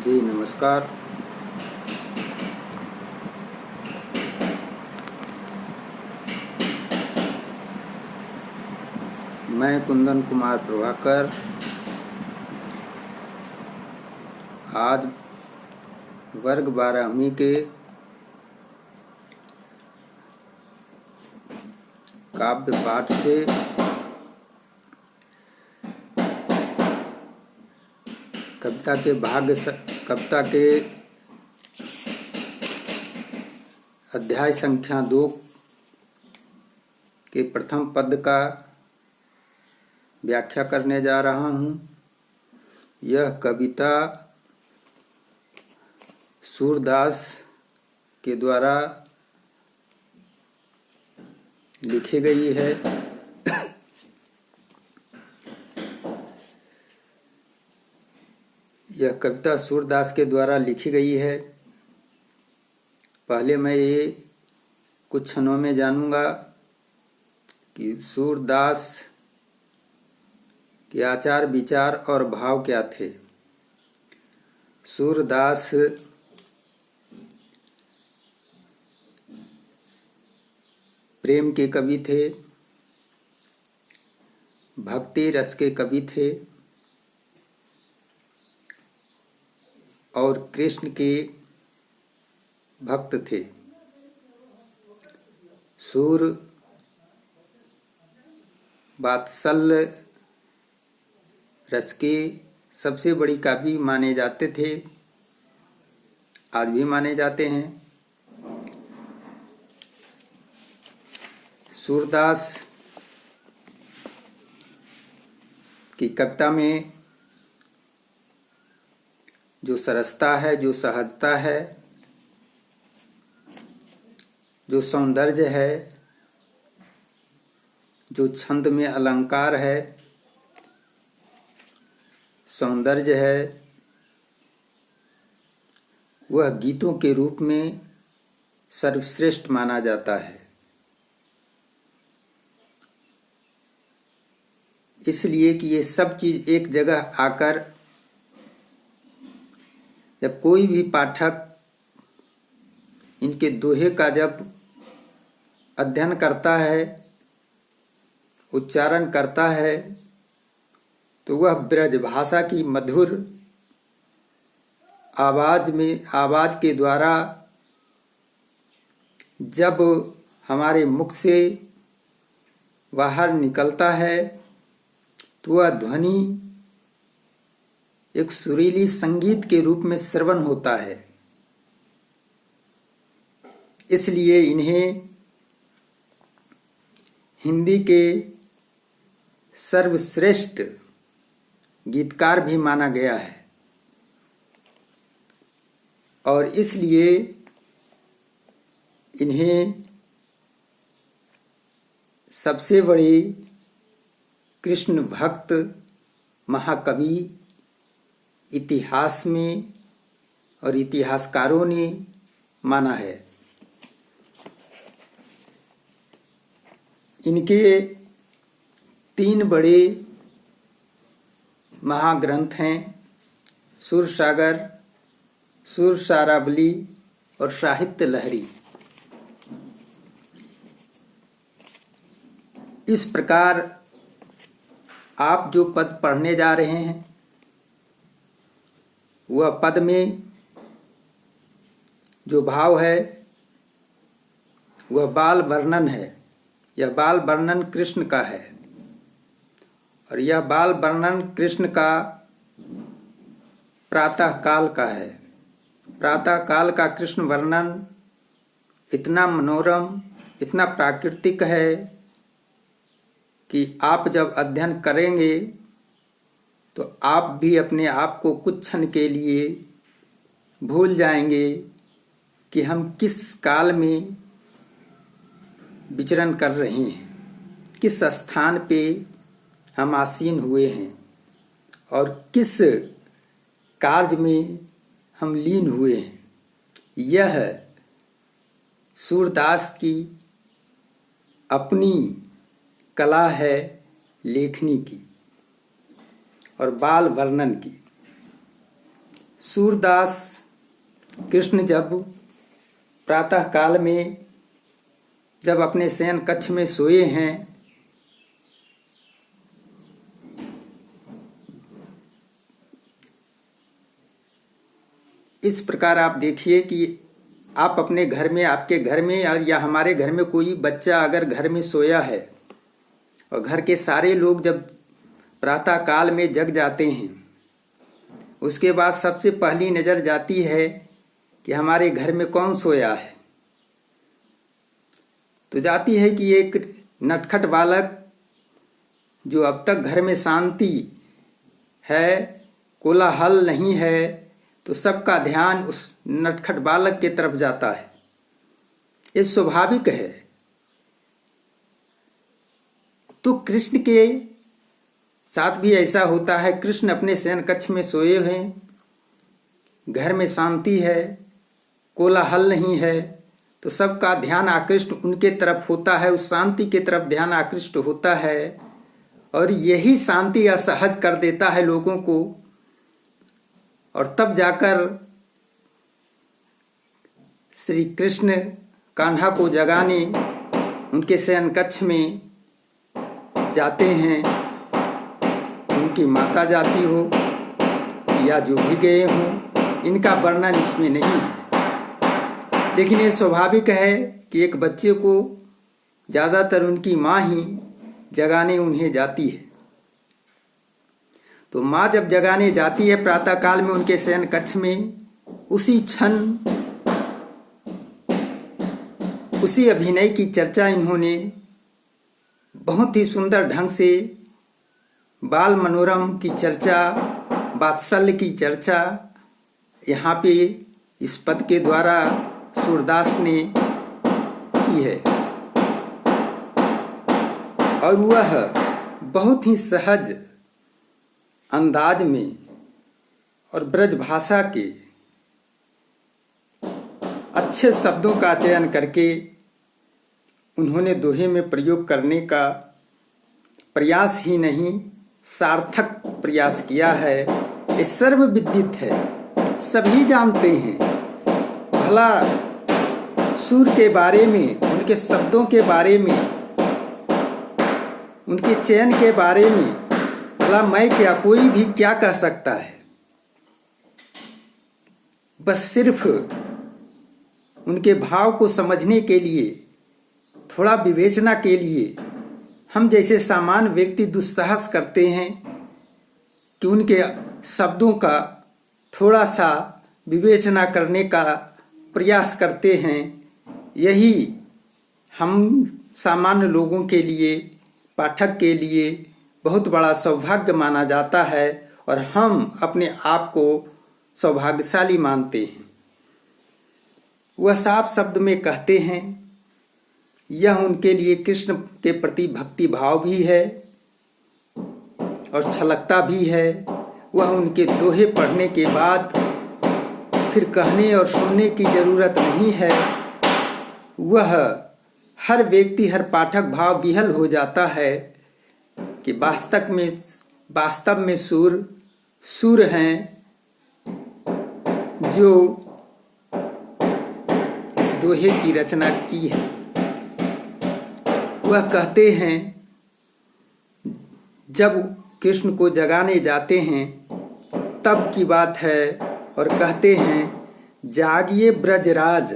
जी नमस्कार। मैं कुंदन कुमार प्रभाकर आज वर्ग 12वीं के काव्य पाठ से कविता के अध्याय संख्या 2 के प्रथम पद का व्याख्या करने जा रहा हूँ। यह कविता सूरदास के द्वारा लिखी गई है। यह कविता सूरदास के द्वारा लिखी गई है। पहले मैं ये कुछ क्षणों में जानूंगा कि सूरदास के आचार विचार और भाव क्या थे। सूरदास प्रेम के कवि थे, भक्ति रस के कवि थे और कृष्ण के भक्त थे। सूर वात्सल्य रस के सबसे बड़ी काव्य माने जाते थे, आज भी माने जाते हैं। सूरदास की कविता में जो सरसता है, जो सहजता है, जो सौंदर्य है, जो छंद में अलंकार है, सौंदर्य है, वह गीतों के रूप में सर्वश्रेष्ठ माना जाता है। इसलिए कि ये सब चीज एक जगह आकर जब कोई भी पाठक इनके दोहे का जब अध्ययन करता है, उच्चारण करता है, तो वह ब्रज भाषा की मधुर आवाज के द्वारा जब हमारे मुख से बाहर निकलता है तो वह ध्वनि एक सुरीली संगीत के रूप में श्रवण होता है। इसलिए इन्हें हिंदी के सर्वश्रेष्ठ गीतकार भी माना गया है और इसलिए इन्हें सबसे बड़े कृष्ण भक्त महाकवि इतिहास में और इतिहासकारों ने माना है। इनके 3 बड़े महाग्रंथ हैं, सुरसागर, सुरसारावली और साहित्य लहरी। इस प्रकार आप जो पद पढ़ने जा रहे हैं वह पद में जो भाव है वह बाल वर्णन है। यह बाल वर्णन कृष्ण का है और यह बाल वर्णन कृष्ण का प्रातः काल का है। प्रातः काल का कृष्ण वर्णन इतना मनोरम, इतना प्राकृतिक है कि आप जब अध्ययन करेंगे तो आप भी अपने आप को कुछ क्षण के लिए भूल जाएंगे कि हम किस काल में विचरण कर रहे हैं, किस स्थान पे हम आसीन हुए हैं और किस कार्य में हम लीन हुए हैं। यह सूरदास की अपनी कला है लेखनी की और बाल वर्णन की। सूरदास कृष्ण जब प्रातः काल में जब अपने शयन कक्ष में सोए हैं, इस प्रकार आप देखिए कि आप अपने घर में, आपके घर में या हमारे घर में कोई बच्चा अगर घर में सोया है और घर के सारे लोग जब प्रातः काल में जग जाते हैं, उसके बाद सबसे पहली नज़र जाती है कि हमारे घर में कौन सोया है। तो जाती है कि एक नटखट बालक जो अब तक घर में शांति है, कोलाहल नहीं है, तो सबका ध्यान उस नटखट बालक की तरफ जाता है। ये स्वाभाविक है। तो कृष्ण के साथ भी ऐसा होता है। कृष्ण अपने शयन कक्ष में सोए हैं, घर में शांति है, कोलाहल नहीं है, तो सबका ध्यान आकृष्ट उनके तरफ होता है, उस शांति की तरफ ध्यान आकृष्ट होता है। और यही शांति असहज कर देता है लोगों को, और तब जाकर श्री कृष्ण कान्हा को जगाने उनके शयन कक्ष में जाते हैं। उनकी माता जाती हो या जो भी गए हों, इनका वर्णन इसमें नहीं है, लेकिन ये स्वाभाविक है कि एक बच्चे को ज़्यादातर उनकी माँ ही जगाने उन्हें जाती है। तो माँ जब जगाने जाती है प्रातःकाल में उनके शयन कक्ष में, उसी क्षण उसी अभिनय की चर्चा इन्होंने बहुत ही सुंदर ढंग से, बाल मनोरम की चर्चा, वात्सल्य की चर्चा यहाँ पे इस पद के द्वारा सूरदास ने की है। और वह बहुत ही सहज अंदाज में और ब्रज भाषा के अच्छे शब्दों का चयन करके उन्होंने दोहे में प्रयोग करने का प्रयास ही नहीं, सार्थक प्रयास किया है। ये सर्वविदित है, सभी जानते हैं। भला सुर के बारे में, उनके शब्दों के बारे में, उनके चयन के बारे में भला मैं क्या, कोई भी क्या कह सकता है। बस सिर्फ उनके भाव को समझने के लिए, थोड़ा विवेचना के लिए हम जैसे सामान्य व्यक्ति दुस्साहस करते हैं कि उनके शब्दों का थोड़ा सा विवेचना करने का प्रयास करते हैं। यही हम सामान्य लोगों के लिए, पाठक के लिए बहुत बड़ा सौभाग्य माना जाता है, और हम अपने आप को सौभाग्यशाली मानते हैं। वह साफ शब्द में कहते हैं, यह उनके लिए कृष्ण के प्रति भक्ति भाव भी है और छलकता भी है। वह उनके दोहे पढ़ने के बाद फिर कहने और सुनने की जरूरत नहीं है। वह हर व्यक्ति, हर पाठक भाव विहल हो जाता है कि वास्तव में सुर हैं जो इस दोहे की रचना की है। वह कहते हैं, जब कृष्ण को जगाने जाते हैं तब की बात है, और कहते हैं, जागिए ब्रजराज,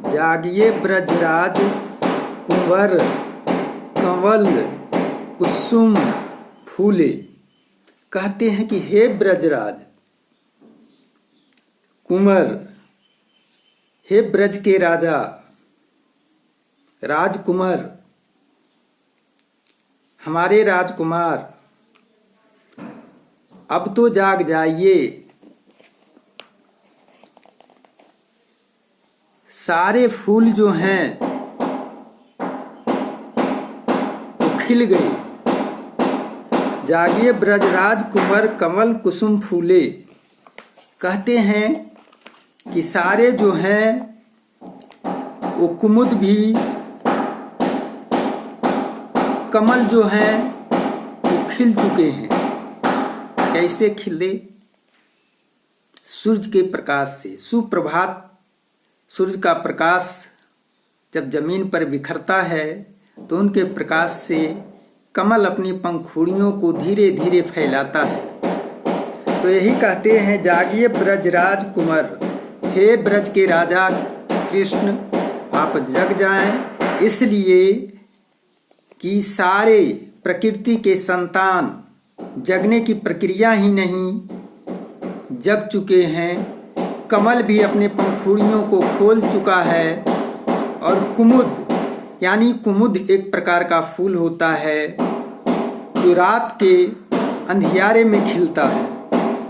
जागिए ब्रजराज, कुंवर कंवल कुसुम फूले। कहते हैं कि हे ब्रजराज, कुंवर, हे ब्रज के राजा, राजकुमार, हमारे राजकुमार, अब तो जाग जाइए। सारे फूल जो हैं वो खिल गए। जागिए ब्रजराज, कुंवर कमल कुसुम फूले। कहते हैं कि सारे जो हैं वो कुमुद भी, कमल जो हैं वो खिल चुके हैं। कैसे खिले? सूरज के प्रकाश से। सुप्रभात सूरज का प्रकाश जब जमीन पर बिखरता है तो उनके प्रकाश से कमल अपनी पंखुड़ियों को धीरे धीरे फैलाता है। तो यही कहते हैं, जागिए ब्रजराज कुंवर, हे ब्रज के राजा कृष्ण आप जग जाएं, इसलिए कि सारे प्रकृति के संतान जगने की प्रक्रिया ही नहीं जग चुके हैं। कमल भी अपने पंखुड़ियों को खोल चुका है और कुमुद यानी कुमुद एक प्रकार का फूल होता है जो रात के अंधियारे में खिलता है।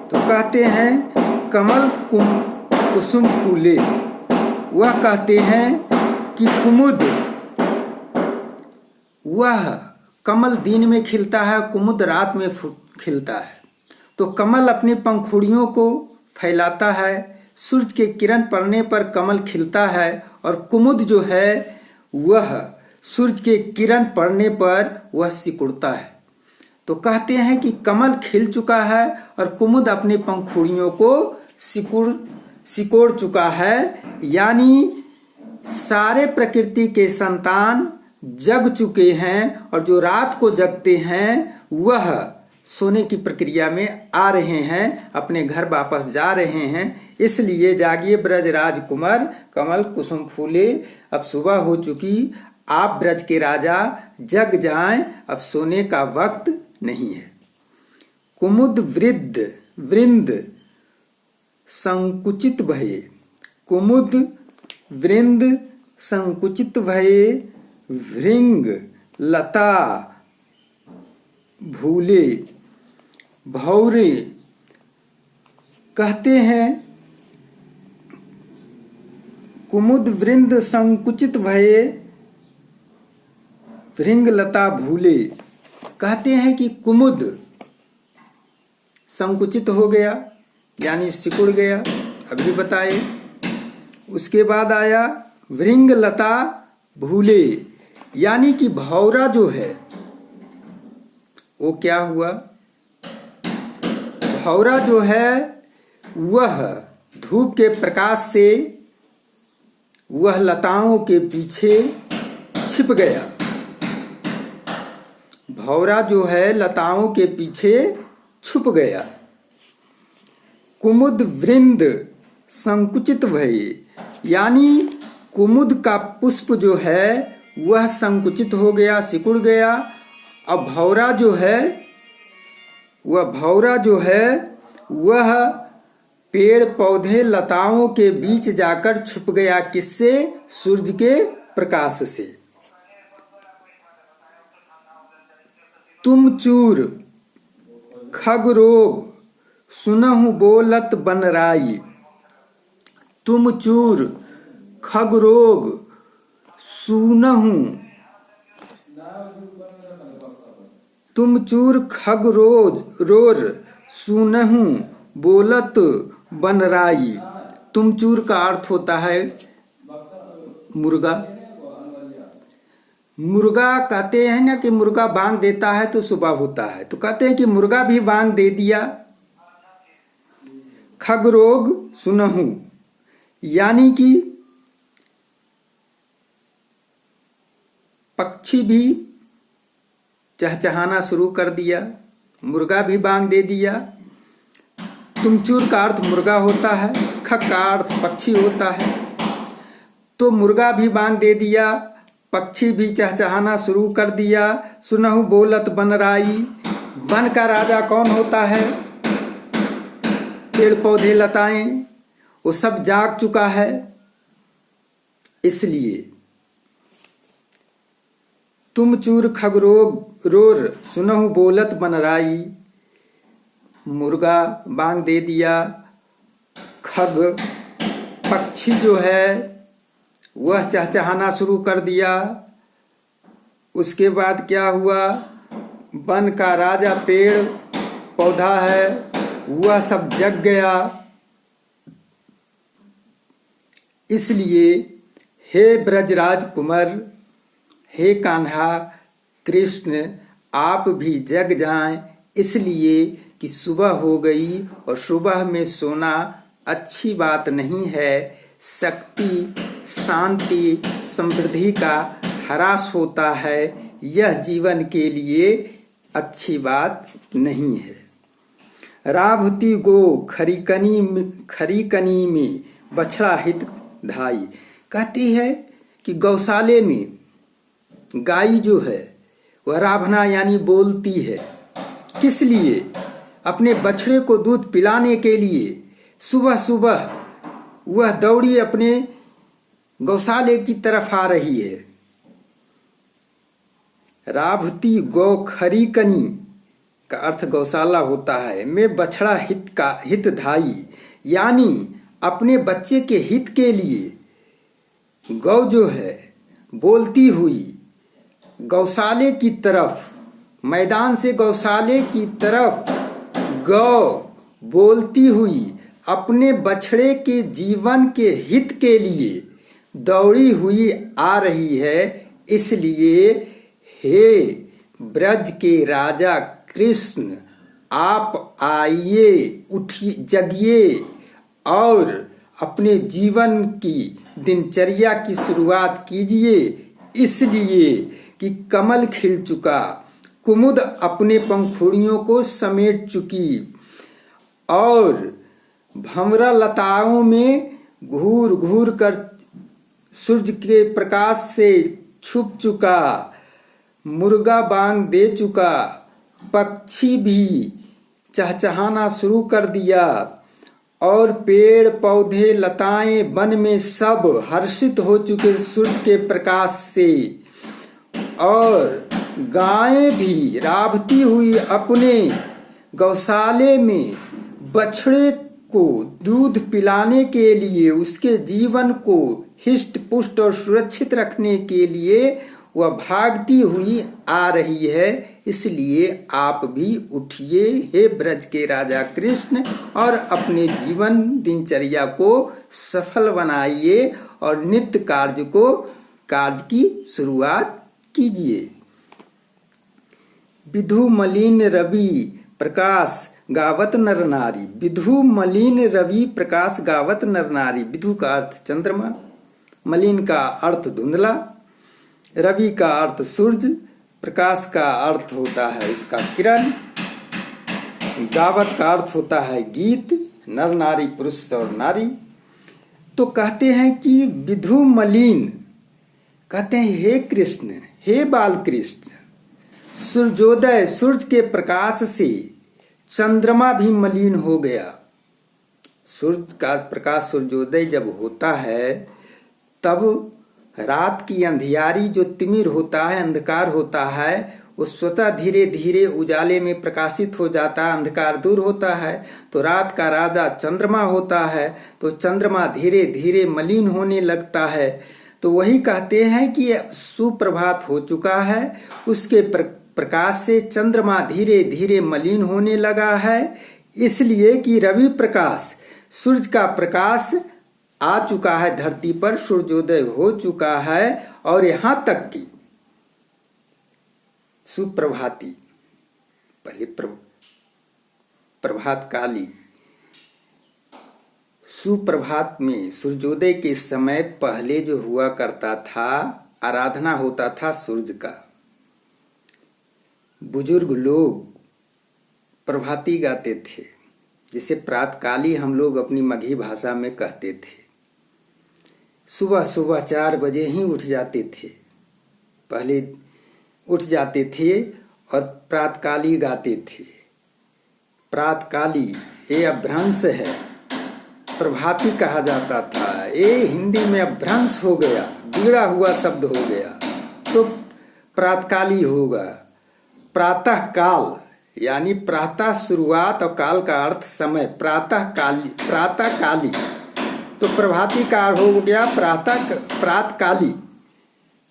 तो कहते हैं कमल कुसुम फूले, वह कहते हैं कि कुमुद, वह कमल दिन में खिलता है, कुमुद रात में खिलता है। तो कमल अपनी पंखुड़ियों को फैलाता है, सूरज के किरण पड़ने पर कमल खिलता है और कुमुद जो है वह सूरज के किरण पड़ने पर वह सिकुड़ता है। तो कहते हैं कि कमल खिल चुका है और कुमुद अपनी पंखुड़ियों को सिकोड़ चुका है, यानी सारे प्रकृति के संतान जग चुके हैं और जो रात को जगते हैं वह सोने की प्रक्रिया में आ रहे हैं, अपने घर वापस जा रहे हैं। इसलिए जागिए ब्रज राजकुमार, कमल कुसुम फूले, अब सुबह हो चुकी, आप ब्रज के राजा जग जाएं, अब सोने का वक्त नहीं है। कुमुद वृंद संकुचित भये, कुमुद वृंद संकुचित भये, भृंग लता भूले भौरे। कहते हैं कुमुद वृंद संकुचित भये, भृंग लता भूले। कहते हैं कि कुमुद संकुचित हो गया यानी सिकुड़ गया, अभी बताए। उसके बाद आया भृंग लता भूले, यानी कि भौरा जो है वो क्या हुआ, भौरा जो है वह धूप के प्रकाश से वह लताओं के पीछे छिप गया। भौरा जो है लताओं के पीछे छुप गया। कुमुद वृंद संकुचित भये, यानी कुमुद का पुष्प जो है वह संकुचित हो गया, सिकुड़ गया। अब भौरा जो है वह पेड़ पौधे लताओं के बीच जाकर छुप गया। किससे? सूरज के प्रकाश से। तुम चूर खग रोग सुनहु बोलत बनराई, तुम चूर खग रोग सुनहु, तुम चूर खग रोर सुनहु बोलत बनराई। तुम चूर का अर्थ होता है मुर्गा। मुर्गा कहते हैं ना कि मुर्गा बांग देता है तो सुबह होता है, तो कहते हैं कि मुर्गा भी बांग दे दिया। खगरोग सुनहु, यानी कि पक्षी भी चहचहाना शुरू कर दिया, मुर्गा भी बांग दे दिया। तुमचूर का अर्थ मुर्गा होता है, खग का अर्थ पक्षी होता है। तो मुर्गा भी बांग दे दिया, पक्षी भी चहचहाना शुरू कर दिया। सुनहु बोलत बनराई, वन का राजा कौन होता है? पेड़ पौधे लताएं, वो सब जाग चुका है। इसलिए तुम चूर खगरोग रोर सुनहु बोलत बनराई, मुर्गा बांग दे दिया, खग पक्षी जो है वह चहचहाना शुरू कर दिया। उसके बाद क्या हुआ? वन का राजा पेड़ पौधा है वह सब जग गया। इसलिए हे ब्रजराज कुंवर, हे कान्हा कृष्ण, आप भी जग जाएं, इसलिए कि सुबह हो गई और सुबह में सोना अच्छी बात नहीं है। शक्ति, शांति, समृद्धि का ह्रास होता है, यह जीवन के लिए अच्छी बात नहीं है। राभती गो खरीकनी में बछड़ा हित धाई। कहती है कि गौशाले में गाय जो है वह राभना यानी बोलती है। किस लिए? अपने बछड़े को दूध पिलाने के लिए। सुबह सुबह वह दौड़ी अपने गौशाले की तरफ आ रही है। राभती गौ खरीकनी का अर्थ गौशाला होता है। में बछड़ा हितधाई यानी अपने बच्चे के हित के लिए गौ जो है बोलती हुई गौशाले की तरफ, मैदान से गौशाले की तरफ गौ बोलती हुई अपने बछड़े के जीवन के हित के लिए दौड़ी हुई आ रही है। इसलिए हे ब्रज के राजा कृष्ण, आप आइए, उठिए, जगिए और अपने जीवन की दिनचर्या की शुरुआत कीजिए। इसलिए कि कमल खिल चुका, कुमुद अपने पंखुड़ियों को समेट चुकी और भंवरा लताओं में घूर घूर कर सूरज के प्रकाश से छुप चुका, मुर्गा बांग दे चुका, पक्षी भी चहचहाना शुरू कर दिया और पेड़ पौधे लताएं वन में सब हर्षित हो चुके सूरज के प्रकाश से। और गायें भी राभती हुई अपने गौशाले में बछड़े को दूध पिलाने के लिए, उसके जीवन को हिष्ट पुष्ट और सुरक्षित रखने के लिए वह भागती हुई आ रही है। इसलिए आप भी उठिए हे ब्रज के राजा कृष्ण और अपने जीवन दिनचर्या को सफल बनाइए और नित्य कार्य की शुरुआत कीजिए। विधु मलिन रवि प्रकाश गावत नर नारी। विधु मलिन रवि प्रकाश गावत नर नारी। विधु का अर्थ चंद्रमा, मलिन का अर्थ धुंधला, रवि का अर्थ सूरज, प्रकाश का अर्थ होता है उसका किरण, गावत का अर्थ होता है गीत, नर नारी पुरुष और नारी। तो कहते हैं कि विधु मलिन, कहते हैं हे कृष्ण, हे बाल कृष्ण, सूर्योदय सूरज के प्रकाश से चंद्रमा भी मलिन हो गया। सूरज का प्रकाश सूर्योदय जब होता है तब रात की अंधियारी जो तिमिर होता है, अंधकार होता है, वो स्वतः धीरे धीरे उजाले में प्रकाशित हो जाता है, अंधकार दूर होता है। तो रात का राजा चंद्रमा होता है, तो चंद्रमा धीरे धीरे मलिन होने लगता है। तो वही कहते हैं कि सुप्रभात हो चुका है, उसके प्रकाश से चंद्रमा धीरे धीरे मलिन होने लगा है। इसलिए कि रवि प्रकाश, सूरज का प्रकाश आ चुका है धरती पर, सूर्योदय हो चुका है और यहाँ तक कि सुप्रभाती, पहले प्रभात काली, सुप्रभात में सूर्योदय के समय पहले जो हुआ करता था, आराधना होता था सूरज का। बुजुर्ग लोग प्रभाती गाते थे, जिसे प्रातकाली हम लोग अपनी मगही भाषा में कहते थे। सुबह सुबह 4 बजे ही उठ जाते थे, पहले उठ जाते थे और प्रातकाली गाते थे। प्रातकाली ये अभ्रंश है, प्रभाती कहा जाता था। ये हिंदी में अभ्रंश हो गया, बिगड़ा हुआ शब्द हो गया, तो प्रातकाली होगा। प्रातः काल यानी प्रातः शुरुआत और काल का अर्थ समय, प्रातः काली। तो प्रभाती का हो गया प्रातकाली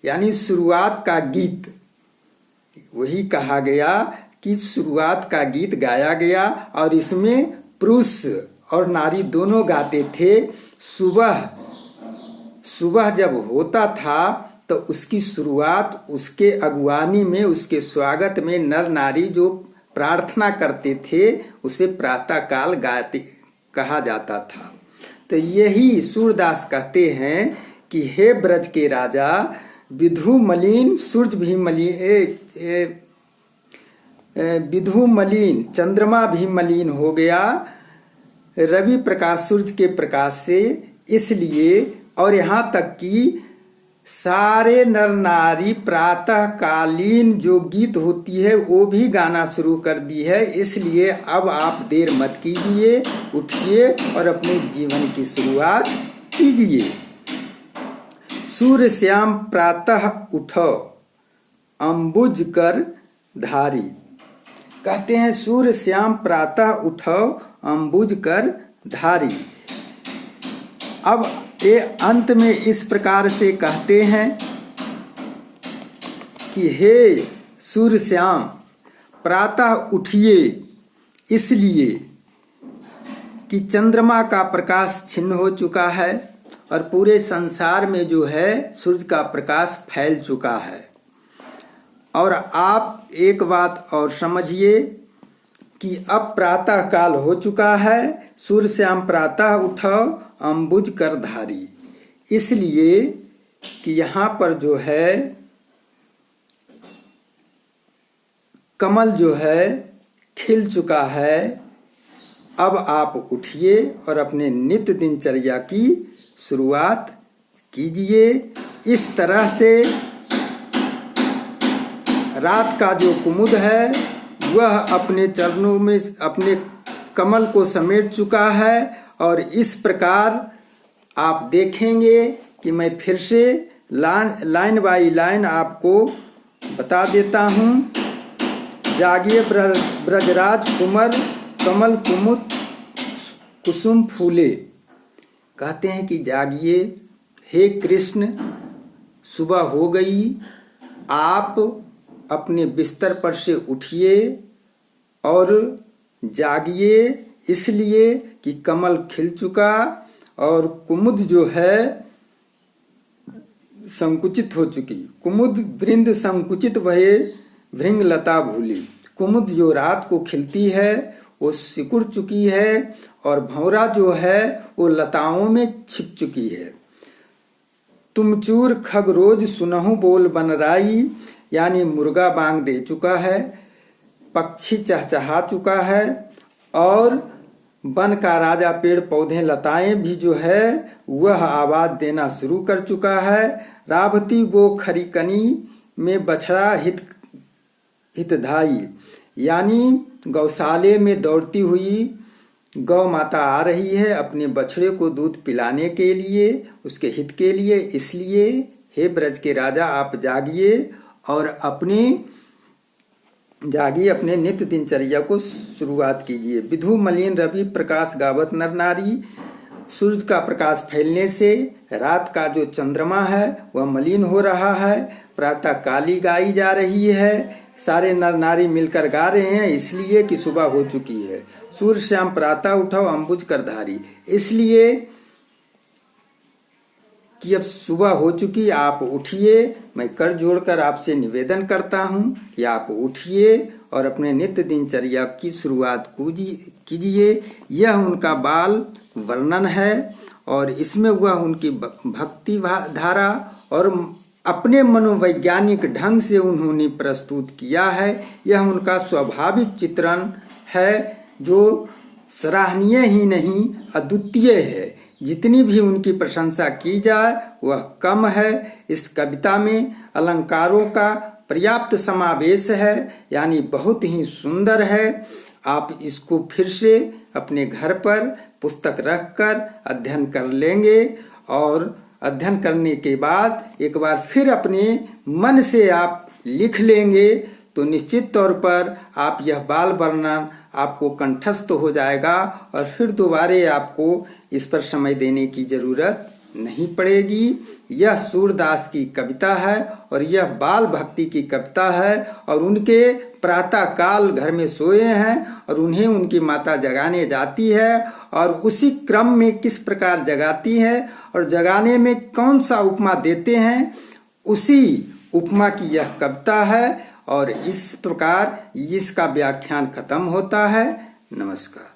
यानी शुरुआत का गीत। वही कहा गया कि शुरुआत का गीत गाया गया और इसमें पुरुष और नारी दोनों गाते थे। सुबह जब होता था तो उसकी शुरुआत, उसके अगुवानी में, उसके स्वागत में नर नारी जो प्रार्थना करते थे उसे प्रातः काल गाते कहा जाता था। तो यही सूरदास कहते हैं कि हे ब्रज के राजा, विधु मलिन सूरज भी मलिन, विधु मलिन चंद्रमा भी मलिन हो गया रवि प्रकाश सूरज के प्रकाश से, इसलिए और यहाँ तक कि सारे नर नारी प्रातः कालीन जो गीत होती है वो भी गाना शुरू कर दी है। इसलिए अब आप देर मत कीजिए, उठिए और अपने जीवन की शुरुआत कीजिए। सूर्य श्याम प्रातः उठो अंबुज कर धारी। कहते हैं सूर्य श्याम प्रातः उठो अंबुज कर धारी। अब ये अंत में इस प्रकार से कहते हैं कि हे सूर्य श्याम प्रातः उठिए, इसलिए कि चंद्रमा का प्रकाश छिन्न हो चुका है और पूरे संसार में जो है सूर्य का प्रकाश फैल चुका है। और आप एक बात और समझिए कि अब प्रातः काल हो चुका है, सूर्य श्याम प्रातः उठो अंबुज कर धारी। इसलिए कि यहाँ पर जो है कमल जो है खिल चुका है। अब आप उठिए और अपने नित्य दिनचर्या की शुरुआत कीजिए। इस तरह से रात का जो कुमुद है वह अपने चरणों में अपने कमल को समेट चुका है। और इस प्रकार आप देखेंगे कि मैं फिर से लाइन बाई लाइन आपको बता देता हूँ। जागिए ब्रजराज कुंवर कमल कुमुद कुसुम फूले। कहते हैं कि जागिए हे कृष्ण, सुबह हो गई, आप अपने बिस्तर पर से उठिए और जागिए, इसलिए कि कमल खिल चुका और कुमुद जो है संकुचित हो चुकी। कुमुद वृंद संकुचित भये भृंगलता भूली। कुमुद जो रात को खिलती है वो सिकुड़ चुकी है और भंवरा जो है वो लताओं में छिप चुकी है। तुम चूर खग रोज सुनहु बोल बनराई, यानी मुर्गा बांग दे चुका है, पक्षी चहचहा चुका है और वन का राजा पेड़ पौधे लताएं भी जो है वह आवाज देना शुरू कर चुका है। रावती गो खरीकनी में बछड़ा हितधाई, यानी गौशाले में दौड़ती हुई गौ माता आ रही है अपने बछड़े को दूध पिलाने के लिए, उसके हित के लिए। इसलिए हे ब्रज के राजा, आप जागिए और अपने नित्य दिनचर्या को शुरुआत कीजिए। विधु मलिन रवि प्रकाश गावत नर नारी। सूरज का प्रकाश फैलने से रात का जो चंद्रमा है वह मलिन हो रहा है। प्रातः काली गाई जा रही है, सारे नर नारी मिलकर गा रहे हैं, इसलिए कि सुबह हो चुकी है। सूर्य श्याम प्रातः उठो अंबुज कर धारी, इसलिए कि अब सुबह हो चुकी, आप उठिए। मैं कर जोड़कर आपसे निवेदन करता हूँ कि आप उठिए और अपने नित्य दिनचर्या की शुरुआत कीजिए। यह उनका बाल वर्णन है और इसमें वह उनकी भक्ति धारा और अपने मनोवैज्ञानिक ढंग से उन्होंने प्रस्तुत किया है। यह उनका स्वाभाविक चित्रण है जो सराहनीय ही नहीं अद्वितीय है। जितनी भी उनकी प्रशंसा की जाए वह कम है। इस कविता में अलंकारों का पर्याप्त समावेश है, यानी बहुत ही सुंदर है। आप इसको फिर से अपने घर पर पुस्तक रखकर अध्ययन कर लेंगे और अध्ययन करने के बाद एक बार फिर अपने मन से आप लिख लेंगे तो निश्चित तौर पर आप यह बाल वर्णन आपको कंठस्थ हो जाएगा और फिर दोबारे आपको इस पर समय देने की जरूरत नहीं पड़ेगी। यह सूरदास की कविता है और यह बाल भक्ति की कविता है और उनके प्रातः काल घर में सोए हैं और उन्हें उनकी माता जगाने जाती है और उसी क्रम में किस प्रकार जगाती है और जगाने में कौन सा उपमा देते हैं, उसी उपमा की यह कविता है और इस प्रकार इसका व्याख्यान खत्म होता है। नमस्कार।